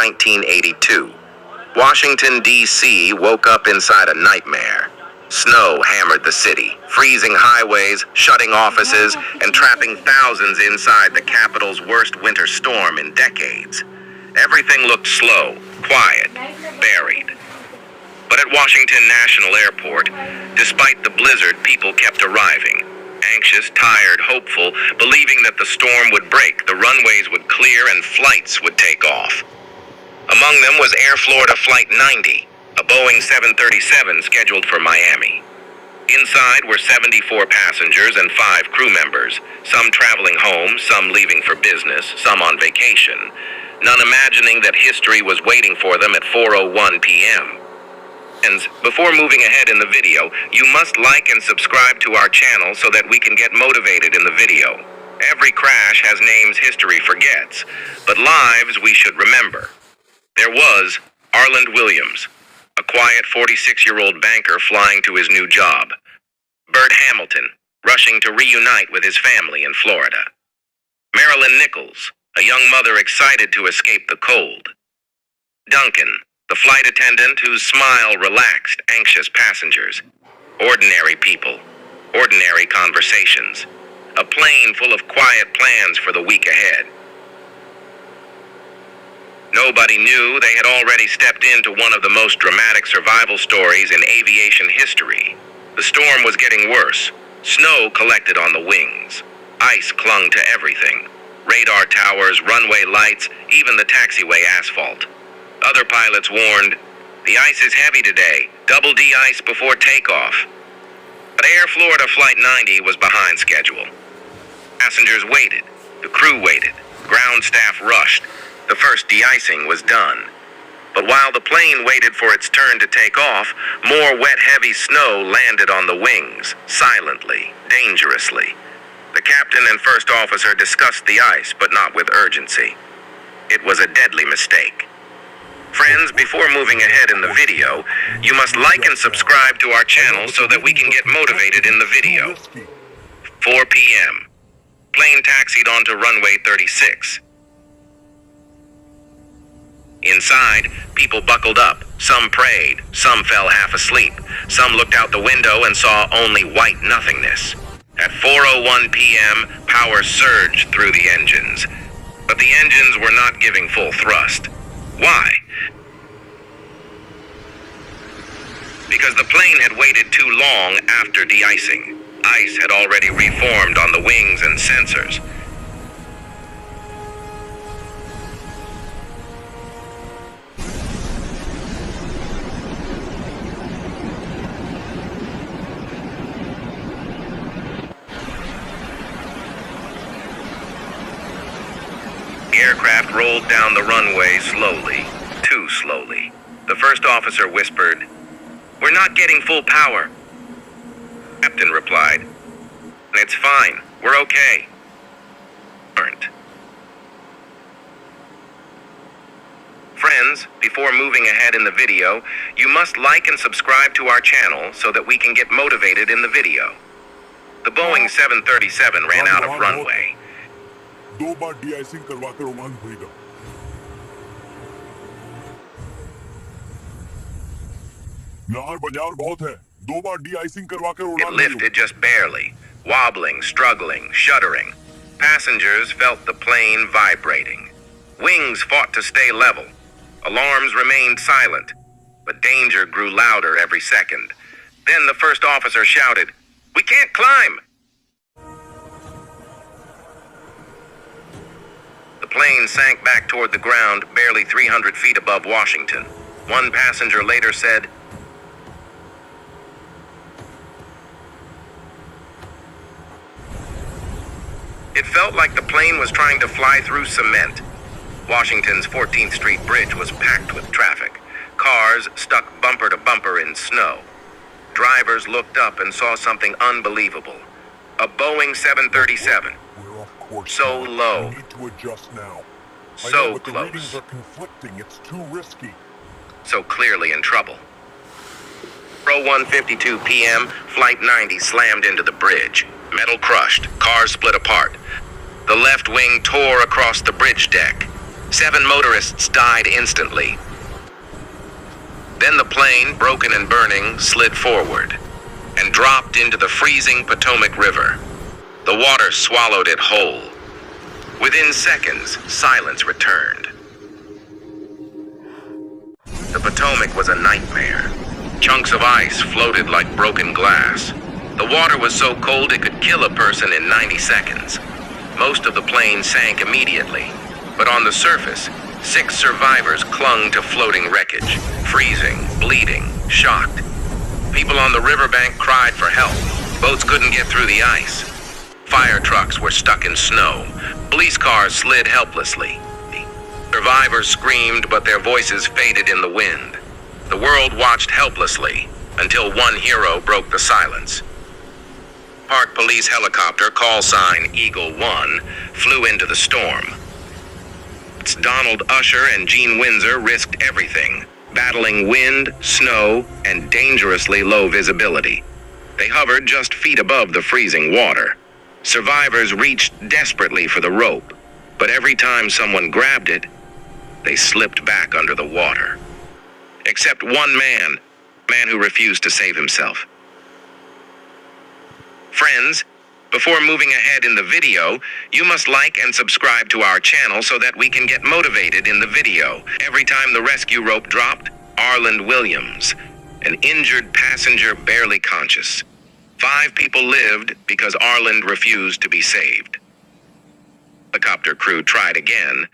1982. Washington, D.C. woke up inside a nightmare. Snow hammered the city, freezing highways, shutting offices, and trapping thousands inside the capital's worst winter storm in decades. Everything looked slow, quiet, buried. But at Washington National Airport, despite the blizzard, people kept arriving. Anxious, tired, hopeful, believing that the storm would break, the runways would clear, and flights would take off. Among them was Air Florida Flight 90, a Boeing 737 scheduled for Miami. Inside were 74 passengers and 5 crew members, some traveling home, some leaving for business, some on vacation, none imagining that history was waiting for them at 4:01 p.m. And before moving ahead in the video, you must like and subscribe to our channel so that we can get motivated in the video. Every crash has names history forgets, but lives we should remember. There was Arland Williams, a quiet 46-year-old banker flying to his new job. Bert Hamilton, rushing to reunite with his family in Florida. Marilyn Nichols, a young mother excited to escape the cold. Duncan, the flight attendant whose smile relaxed anxious passengers. Ordinary people, ordinary conversations. A plane full of quiet plans for the week ahead. Nobody knew they had already stepped into one of the most dramatic survival stories in aviation history. The storm was getting worse. Snow collected on the wings. Ice clung to everything. Radar towers, runway lights, even the taxiway asphalt. Other pilots warned, "The ice is heavy today. Double de-ice before takeoff." But Air Florida Flight 90 was behind schedule. Passengers waited. The crew waited. Ground staff rushed. The first de-icing was done. But while the plane waited for its turn to take off, more wet, heavy snow landed on the wings, silently, dangerously. The captain and first officer discussed the ice, but not with urgency. It was a deadly mistake. Friends, before moving ahead in the video, you must like and subscribe to our channel so that we can get motivated in the video. 4 p.m. Plane taxied onto runway 36. Inside, people buckled up. Some prayed, some fell half asleep. Some looked out the window and saw only white nothingness. At 4:01 p.m., power surged through the engines. But the engines were not giving full thrust. Why? Because the plane had waited too long after de-icing. Ice had already reformed on the wings and sensors. The aircraft rolled down the runway slowly, too slowly. The first officer whispered, "We're not getting full power." The captain replied, "It's fine, we're okay." Friends, before moving ahead in the video, you must like and subscribe to our channel so that we can get motivated in the video. The Boeing 737 ran out of runway. 2 bar de-icing करवाकर उड़ान भरेगा। यार बाजार बहुत है। 2 बार de-icing करवाकर उड़ान It lifted just barely, wobbling, struggling, shuddering. Passengers felt the plane vibrating. Wings fought to stay level. Alarms remained silent, but danger grew louder every second. Then the first officer shouted, "We can't climb!" The plane sank back toward the ground, barely 300 feet above Washington. One passenger later said, "It felt like the plane was trying to fly through cement." Washington's 14th Street Bridge was packed with traffic. Cars stuck bumper to bumper in snow. Drivers looked up and saw something unbelievable. A Boeing 737. So low. We need to adjust now. So but the readings close. are conflicting. It's too risky. So clearly in trouble. 01:52 p.m., Flight 90 slammed into the bridge. Metal crushed, cars split apart. The left wing tore across the bridge deck. 7 motorists died instantly. Then the plane, broken and burning, slid forward and dropped into the freezing Potomac River. The water swallowed it whole. Within seconds, silence returned. The Potomac was a nightmare. Chunks of ice floated like broken glass. The water was so cold it could kill a person in 90 seconds. Most of the plane sank immediately, but on the surface, 6 survivors clung to floating wreckage, freezing, bleeding, shocked. People on the riverbank cried for help. Boats couldn't get through the ice. Fire trucks were stuck in snow. Police cars slid helplessly. Survivors screamed, but their voices faded in the wind. The world watched helplessly until one hero broke the silence. Park Police helicopter, call sign Eagle 1, flew into the storm. Donald Usher and Gene Windsor risked everything, battling wind, snow, and dangerously low visibility. They hovered just feet above the freezing water. Survivors reached desperately for the rope, but every time someone grabbed it, they slipped back under the water. Except one man who refused to save himself. Friends, before moving ahead in the video, you must like and subscribe to our channel so that we can get motivated in the video. Every time the rescue rope dropped, Arland Williams, an injured passenger barely conscious. 5 people lived because Arland refused to be saved. The helicopter crew tried again,